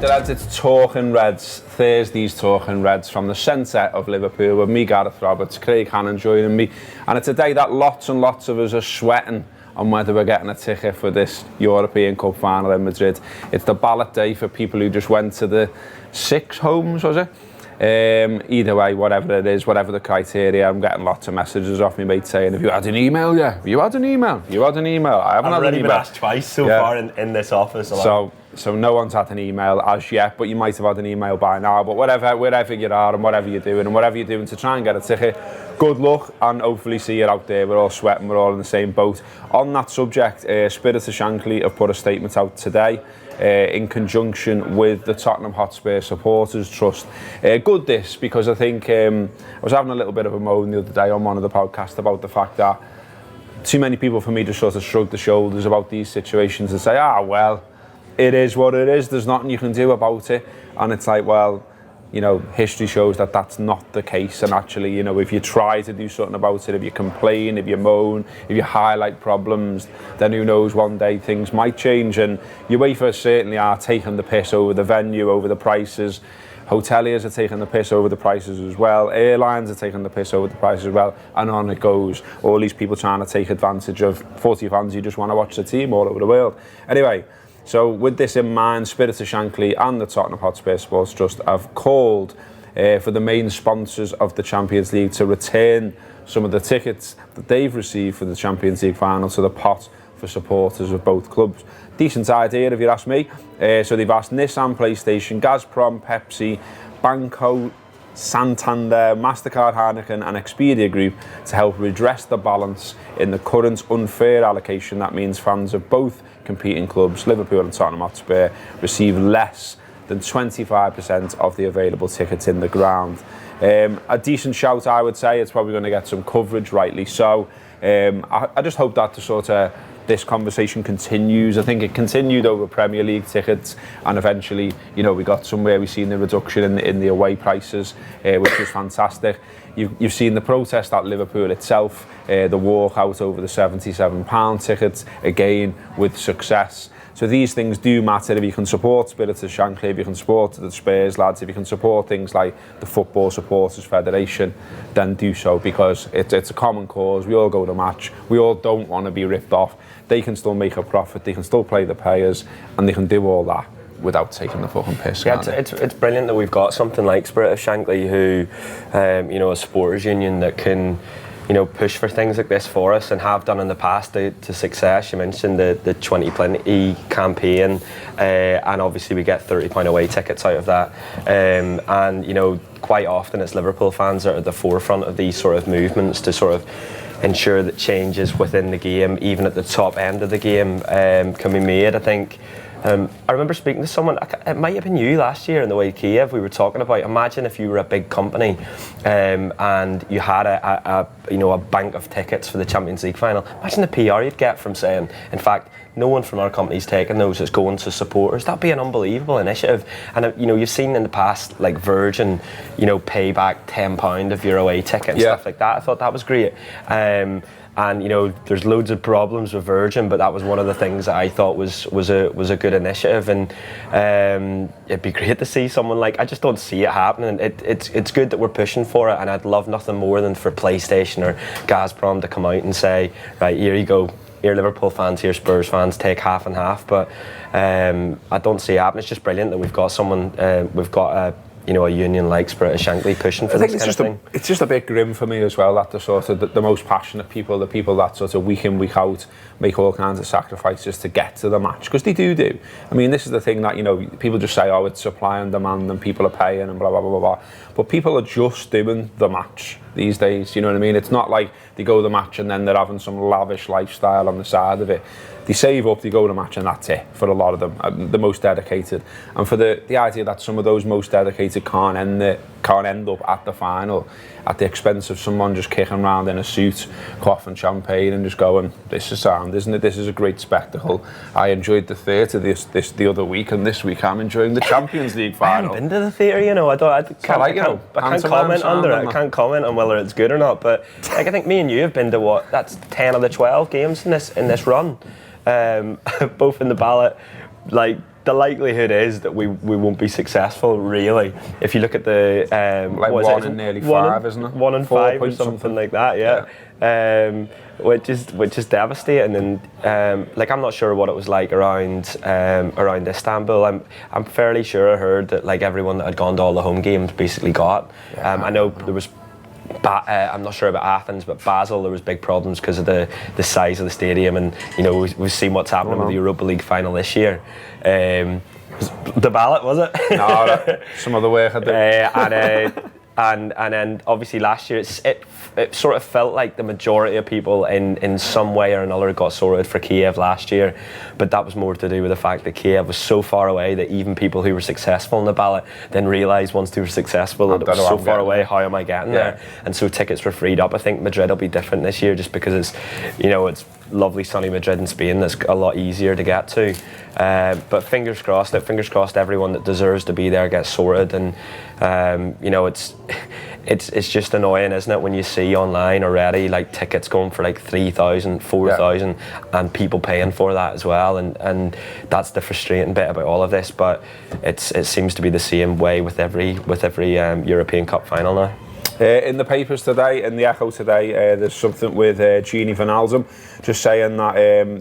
the lads, it's Talking Reds, Thursday's Talking Reds from the centre of Liverpool with me, Gareth Roberts, Craig Hannan joining me. And it's a day that lots and lots of us are sweating on whether we're getting a ticket for this European Cup final in Madrid. It's the ballot day for people who just went to the 6 homes, was it? Either way, whatever it is, whatever the criteria, I'm getting lots of messages off me mate saying, have you had an email yet? Have you had an email? Have you had an email? I haven't had an email. I've already been asked twice so far in this office. So no one's had an email as yet, but you might have had an email by now. But wherever you are and whatever you're doing to try and get a ticket, good luck and hopefully see you out there. We're all sweating, we're all in the same boat. On that subject, Spirit of Shankly have put a statement out today in conjunction with the Tottenham Hotspur Supporters Trust. Good this, because I think I was having a little bit of a moan the other day on one of the podcasts about the fact that too many people for me just sort of shrug the shoulders about these situations and say, well, it is what it is, there's nothing you can do about it. And it's like, well, you know, history shows that that's not the case. And actually, you know, if you try to do something about it, if you complain, if you moan, if you highlight problems, then who knows, one day things might change. And UEFA certainly are taking the piss over the venue, over the prices. Hoteliers are taking the piss over the prices as well. Airlines are taking the piss over the prices as well. And on it goes. All these people trying to take advantage of 40 fans who just want to watch the team all over the world. Anyway, so with this in mind, Spirit of Shankly and the Tottenham Hotspur Sports Trust have called for the main sponsors of the Champions League to return some of the tickets that they've received for the Champions League final to the pot for supporters of both clubs. Decent idea if you ask me. So they've asked Nissan, PlayStation, Gazprom, Pepsi, Banco, Santander, MasterCard, Heineken and Expedia Group to help redress the balance in the current unfair allocation. That means fans of both competing clubs, Liverpool and Tottenham Hotspur, receive less than 25% of the available tickets in the ground. A decent shout, I would say. It's probably going to get some coverage, rightly so. I just hope that this conversation continues. I think it continued over Premier League tickets, and eventually, you know, we got somewhere. We've seen the reduction in the away prices, which is fantastic. You've seen the protest at Liverpool itself, the walkout over the £77 tickets, again with success. So these things do matter. If you can support Spirit of Shankly, if you can support the Spurs lads, if you can support things like the Football Supporters Federation, then do so, because it's a common cause. We all go to match. We all don't want to be ripped off. They can still make a profit. They can still play the players, and they can do all that without taking the fucking piss. Yeah, it's brilliant that we've got something like Spirit of Shankly, who, you know, a supporters union that can, you know, push for things like this for us and have done in the past to success. You mentioned the 2020 campaign, and obviously we get £30 away tickets out of that. And, you know, quite often it's Liverpool fans that are at the forefront of these sort of movements to sort of ensure that changes within the game, even at the top end of the game, can be made. I think I remember speaking to someone, it might have been you last year in the way Kiev, we were talking about, imagine if you were a big company and you had a bank of tickets for the Champions League final. Imagine the PR you'd get from saying, in fact, no one from our company's taking those, it's going to supporters. That'd be an unbelievable initiative. And you know, you've seen in the past, like Virgin, you know, pay back £10 of your away ticket and stuff like that. I thought that was great. And you know, there's loads of problems with Virgin, but that was one of the things that I thought was a good initiative. And it'd be great to see someone like, I just don't see it happening. It's good that we're pushing for it, and I'd love nothing more than for PlayStation or Gazprom to come out and say, right, here you go, here Liverpool fans, here Spurs fans, take half and half. But I don't see it happening. It's just brilliant that we've got someone, we've got a union like Spirit of Shankly pushing for this kind of thing. It's just a bit grim for me as well, that the sort of the most passionate people, the people that sort of week in, week out make all kinds of sacrifices to get to the match, because they do. I mean, this is the thing that, you know, people just say, oh, it's supply and demand and people are paying and blah, blah, blah, blah, blah. But people are just doing the match these days, you know what I mean? It's not like they go to the match and then they're having some lavish lifestyle on the side of it. They save up, they go to the match, and that's it for a lot of them, the most dedicated. And for the idea that some of those most dedicated can't end up at the final at the expense of someone just kicking around in a suit, quaffing champagne and just going, this is sound, isn't it? This is a great spectacle. I enjoyed the theatre this the other week, and this week I'm enjoying the Champions League final. I haven't been to the theatre, you know. I can't comment on it. I can't comment on whether it's good or not. But like, I think me and you have been to that's 10 of the 12 games in this run, both in the ballot, like the likelihood is that we won't be successful, really. If you look at the like what one is it? in nearly 5, isn't it? 1 in 5 or something like that, yeah. Which is devastating, and like I'm not sure what it was like around Istanbul. I'm fairly sure I heard that like everyone that had gone to all the home games basically got. I know there was. I'm not sure about Athens, but Basel there was big problems because of the size of the stadium, and you know we've seen what's happening with the Europa League final this year. The ballot, was it? No, some other work I did. And then obviously last year it sort of felt like the majority of people in some way or another got sorted for Kiev last year, but that was more to do with the fact that Kiev was so far away that even people who were successful in the ballot then realised once they were successful that it was so far away, how am I getting there? And so tickets were freed up. I think Madrid will be different this year just because it's lovely sunny Madrid in Spain that's a lot easier to get to, but fingers crossed everyone that deserves to be there gets sorted, and it's just annoying, isn't it, when you see online already like tickets going for like 3,000, 4,000 and people paying for that as well, and that's the frustrating bit about all of this, but it seems to be the same way with every European Cup final now. In the papers today, in the Echo today, there's something with Gini Wijnaldum just saying that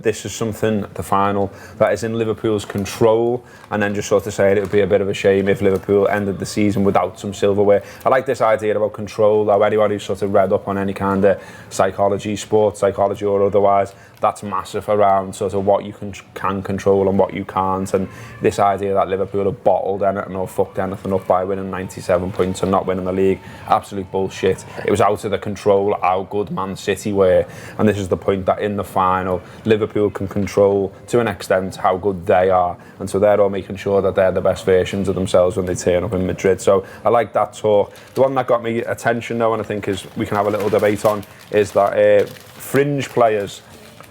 this is something, the final, that is in Liverpool's control, and then just sort of saying it would be a bit of a shame if Liverpool ended the season without some silverware. I like this idea about control, though. Anyone who's sort of read up on any kind of psychology, sports psychology or otherwise, that's massive around sort of what you can control and what you can't, and this idea that Liverpool have bottled anything or fucked anything up by winning 97 points and not winning the league, absolute bullshit. It was out of the control how good Man City were, and this is the point, that in the final Liverpool can control to an extent how good they are, and so they're all making sure that they're the best versions of themselves when they turn up in Madrid. So I like that talk. The one that got me attention though, and I think is we can have a little debate on, is that fringe players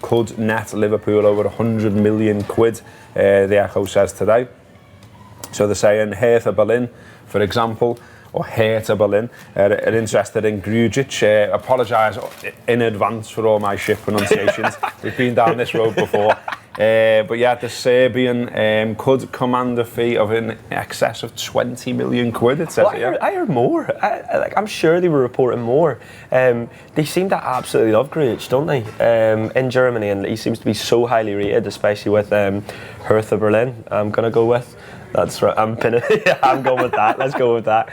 could net Liverpool over 100 million quid, the Echo says today. So they're saying Hertha Berlin, for example, or Hertha Berlin, are interested in Grujic. Apologise in advance for all my shit pronunciations. We've been down this road before. But yeah, the Serbian could command a fee of in excess of 20 million quid, it says. Well, I heard more. I'm sure they were reporting more. They seem to absolutely love Grujic, don't they? In Germany, and he seems to be so highly rated, especially with Hertha Berlin. I'm going to go with. That's right. I'm going with that. Let's go with that.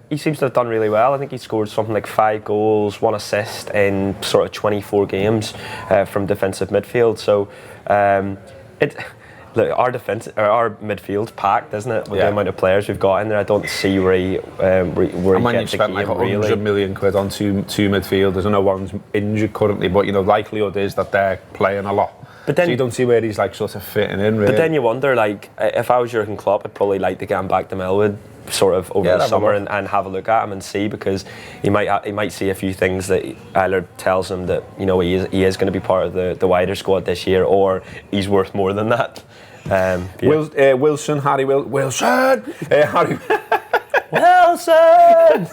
He seems to have done really well. I think he scored something like 5 goals, 1 assist in sort of 24 games from defensive midfield. So look, our midfield's packed, isn't it? With the amount of players we've got in there, I don't see where he you've spent like 100 million quid on two midfielders. I know one's injured currently, but likelihood is that they're playing a lot. But then, so you don't see where he's like sort of fitting in, really. But then you wonder, like, if I was Jurgen Klopp, I'd probably like to get him back to Millwood sort of over the summer and have a look at him and see, because he might see a few things that either tells him that he is going to be part of the wider squad this year, or he's worth more than that. Wilson, Harry Wilson, Harry Wilson.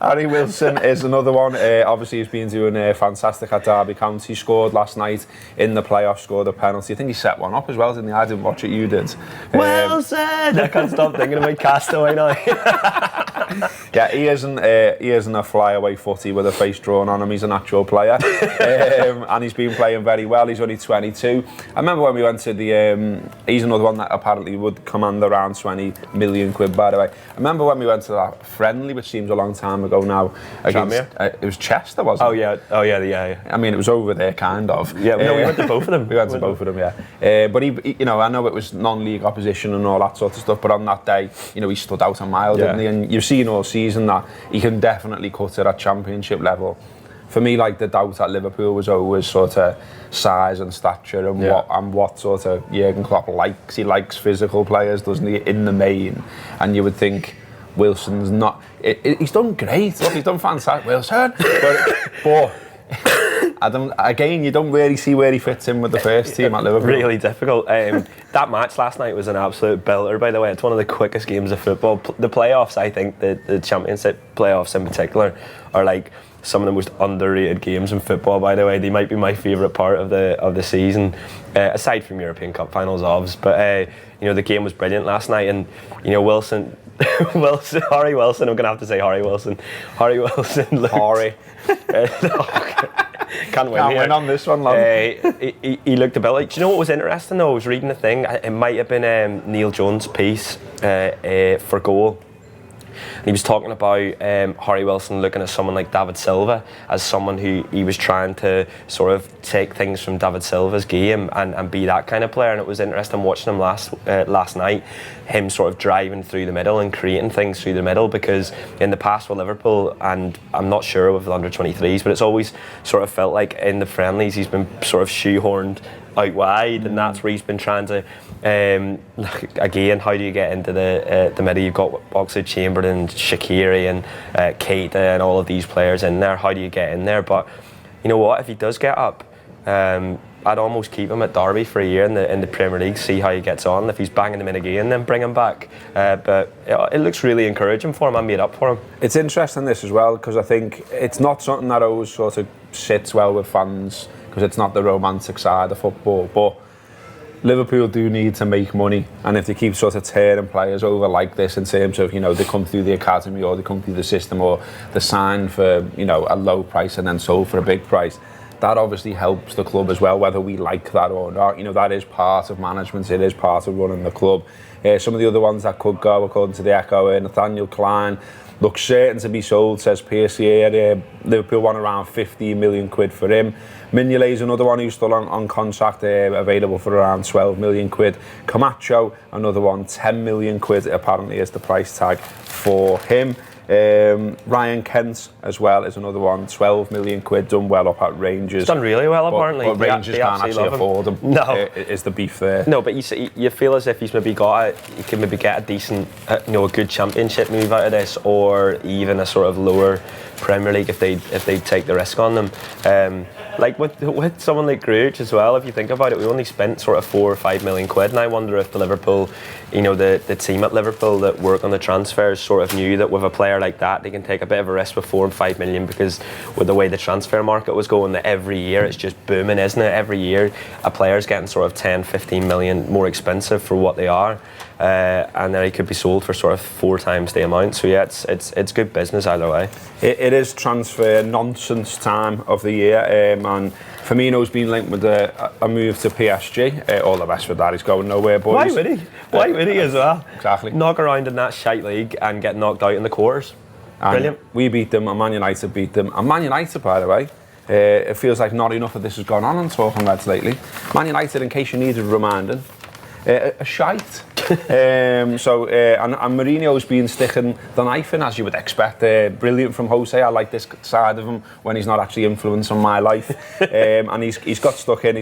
Harry Wilson is another one. Obviously, he's been doing fantastic at Derby County. He scored last night in the playoffs, scored a penalty. I think he set one up as well, didn't he? I didn't watch it, you did. Wilson! I can't stop thinking about Castaway now. Yeah, he isn't a flyaway footy with a face drawn on him. He's an actual player. And he's been playing very well. He's only 22. I remember when we went to the... he's another one that apparently would command around 20 million quid, by the way. I remember when we went to that friendly, which seems a long time ago now, against, it was Chester, wasn't it? Oh yeah. I mean, it was over there, kind of. Yeah, no, we went to both of them. We went to both of them, yeah. But he, I know it was non-league opposition and all that sort of stuff, but on that day, he stood out a mile, didn't he? And you've seen all season that he can definitely cut it at championship level. For me, like, the doubt at Liverpool was always sort of size and stature and what sort of Jurgen Klopp likes. He likes physical players, doesn't he, in the main? And you would think Wilson's not... he's done great. Look, he's done fantastic, Wilson. But I don't. Again, you don't really see where he fits in with the first team at Liverpool. Really difficult. That match last night was an absolute belter, by the way. It's one of the quickest games of football. The playoffs, I think, the Championship playoffs in particular, are like some of the most underrated games in football, by the way. They might be my favourite part of the season, aside from European Cup finals, obvs. But the game was brilliant last night, and Wilson, Harry Wilson. I'm gonna have to say Harry Wilson. Harry Wilson. Harry. Can't win on this one, lad. He looked a bit like. Do you know what was interesting though? I was reading a thing. It might have been Neil Jones' piece for Goal. And he was talking about Harry Wilson looking at someone like David Silva as someone who he was trying to sort of take things from David Silva's game and be that kind of player. And it was interesting watching him last night, him sort of driving through the middle and creating things through the middle, because in the past with Liverpool, and I'm not sure with the under-23s, but it's always sort of felt like in the friendlies he's been sort of shoehorned out wide, and that's where he's been trying to again, how do you get into the middle? You've got Oxlade-Chamberlain, Shaqiri and Keita and all of these players in there. How do you get in there? But you know what, if he does get up, I'd almost keep him at Derby for a year in the Premier League, see how he gets on. If he's banging them in again, then bring him back. But it looks really encouraging for him. I'm made up for him. It's interesting this as well, because I think it's not something that always sort of sits well with fans, because it's not the romantic side of football. But Liverpool do need to make money, and if they keep sort of tearing players over like this, in terms of they come through the academy or they come through the system, or they're signed for a low price and then sold for a big price, that obviously helps the club as well, whether we like that or not. That is part of management, it is part of running the club. Some of the other ones that could go, according to the Echo, Nathaniel Klein looks certain to be sold, says Pierce here. Liverpool want around 15 million quid for him. Mignolet's another one who's still on contract, available for around 12 million quid. Camacho, another one, 10 million quid apparently is the price tag for him. Ryan Kent as well is another one, 12 million quid, done well up at Rangers. He's done really well apparently. But Rangers can't actually afford him. No. Is the beef there. No, but you feel as if he's maybe he can maybe get a decent, a good championship move out of this, or even a sort of lower Premier League if they take the risk on them. Like with someone like Grujic as well, if you think about it, we only spent sort of 4 or 5 million quid, and I wonder if the Liverpool, the team at Liverpool that work on the transfers sort of knew that with a player like that they can take a bit of a risk with 4 and 5 million, because with the way the transfer market was going, that every year it's just booming, isn't it? Every year a player's getting sort of 10, 15 million more expensive for what they are, and then he could be sold for sort of 4 times the amount. So yeah, it's good business either way. It is transfer nonsense time of the year, and Firmino's been linked with a move to PSG. All the best for that, he's going nowhere, boys. Why would he? Why would he as well? Exactly. Knock around in that shite league and get knocked out in the quarters. And brilliant. We beat them, and Man United beat them. And Man United, by the way, it feels like not enough of this has gone on Talking Reds lately. Man United, in case you needed reminding, a shite. And Mourinho's been sticking the knife in, as you would expect. Brilliant from Jose. I like this side of him when he's not actually influencing my life. And he's got stuck in.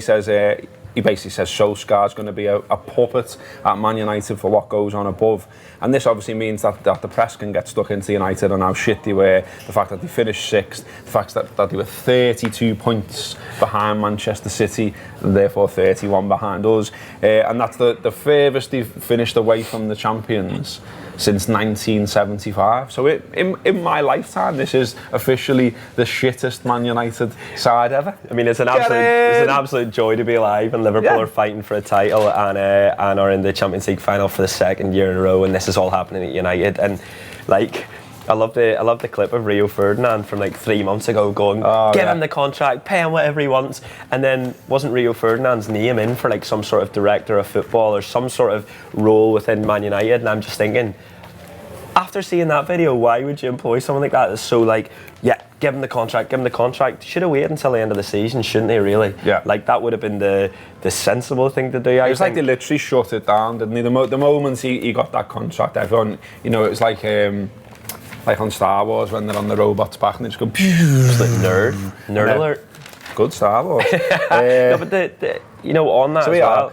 He basically says Solskjaer's going to be a puppet at Man United for what goes on above. And this obviously means that the press can get stuck into United and how shit they were, the fact that they finished 6th, the fact that they were 32 points behind Manchester City, and therefore 31 behind us. And that's the furthest they've finished away from the champions since 1975. So in my lifetime, this is officially the shittest Man United side ever. I mean, it's an absolute joy to be alive, and Liverpool are fighting for a title and are in the Champions League final for the 2nd year in a row, and this is all happening at United. And like, I love the clip of Rio Ferdinand from like 3 months ago going, give him the contract, pay him whatever he wants. And then wasn't Rio Ferdinand's name in for like some sort of director of football or some sort of role within Man United? And I'm just thinking, after seeing that video, why would you employ someone like that? That's so like, give him the contract. Should have waited until the end of the season, shouldn't they, really? Yeah. Like, that would have been the sensible thing to do, I think. It was like they literally shut it down, didn't they? The moment he got that contract, everyone, it was like on Star Wars when they're on the robot's back and they just go, it's like nerd alert. Good Star Wars. No, but on that, so as well.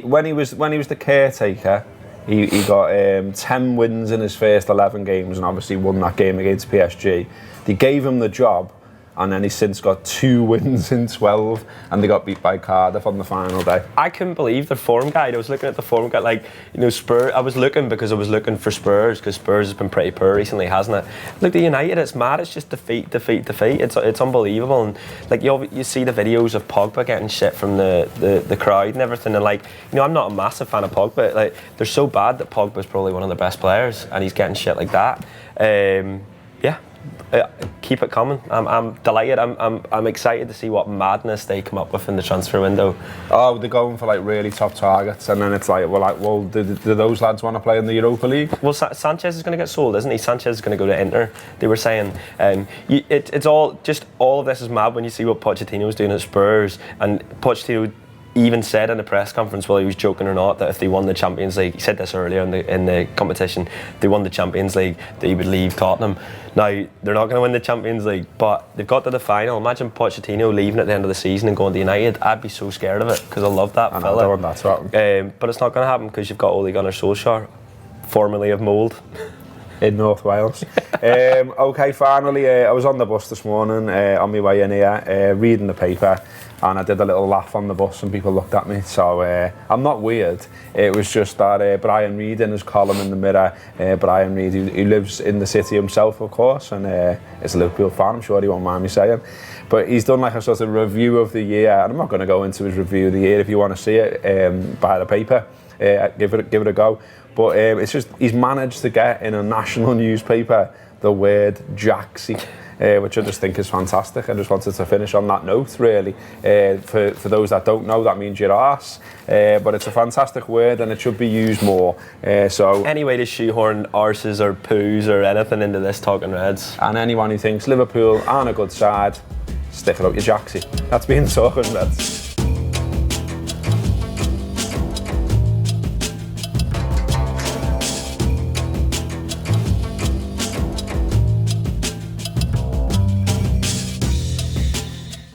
When he was the caretaker, he got 10 wins in his first 11 games and obviously won that game against PSG. They gave him the job, and then he's since got 2 wins in 12, and they got beat by Cardiff on the final day. I couldn't believe the form guide. I was looking at the form guide, like, you know, Spurs. I was looking because I was looking for Spurs, because Spurs has been pretty poor recently, hasn't it? Look, the United, it's mad. It's just defeat. It's unbelievable. And like you see the videos of Pogba getting shit from the crowd and everything. And like, you know, I'm not a massive fan of Pogba. Like, they're so bad that Pogba's probably one of their best players, and he's getting shit like that. Yeah. Keep it coming. I'm delighted. I'm excited to see what madness they come up with in the transfer window. Oh, they're going for like really top targets, and then it's like, well, do those lads want to play in the Europa League? Well, Sanchez is going to get sold, isn't he? Sanchez is going to go to Inter. They were saying it's all of this is mad when you see what Pochettino's doing at Spurs, and Pochettino even said in a press conference, whether he was joking or not, that if they won the Champions League, he said this earlier in the competition, if they won the Champions League, that he would leave Tottenham. Now, they're not going to win the Champions League, but they've got to the final. Imagine Pochettino leaving at the end of the season and going to United. I'd be so scared of it, because I love that fella. I don't want that to happen. But it's not going to happen, because you've got Ole Gunnar Solskjaer, formerly of Mould. In North Wales. Okay, finally, I was on the bus this morning, on my way in here, reading the paper, and I did a little laugh on the bus and people looked at me, so I'm not weird. It was just that Brian Reid, in his column in the Mirror, Brian Reid, he lives in the city himself, of course, and is a Liverpool fan, I'm sure he won't mind me saying, but he's done like a sort of review of the year, and I'm not going to go into his review of the year. If you want to see it, buy the paper, give it a go. But it's just, he's managed to get in a national newspaper the word Jaxie, which I just think is fantastic. I just wanted to finish on that note, really. For those that don't know, that means your arse. But it's a fantastic word, and it should be used more. So any way to shoehorn arses or poos or anything into this Talking Reds. And anyone who thinks Liverpool aren't a good side, stick it up your Jaxie. That's been Talking Reds.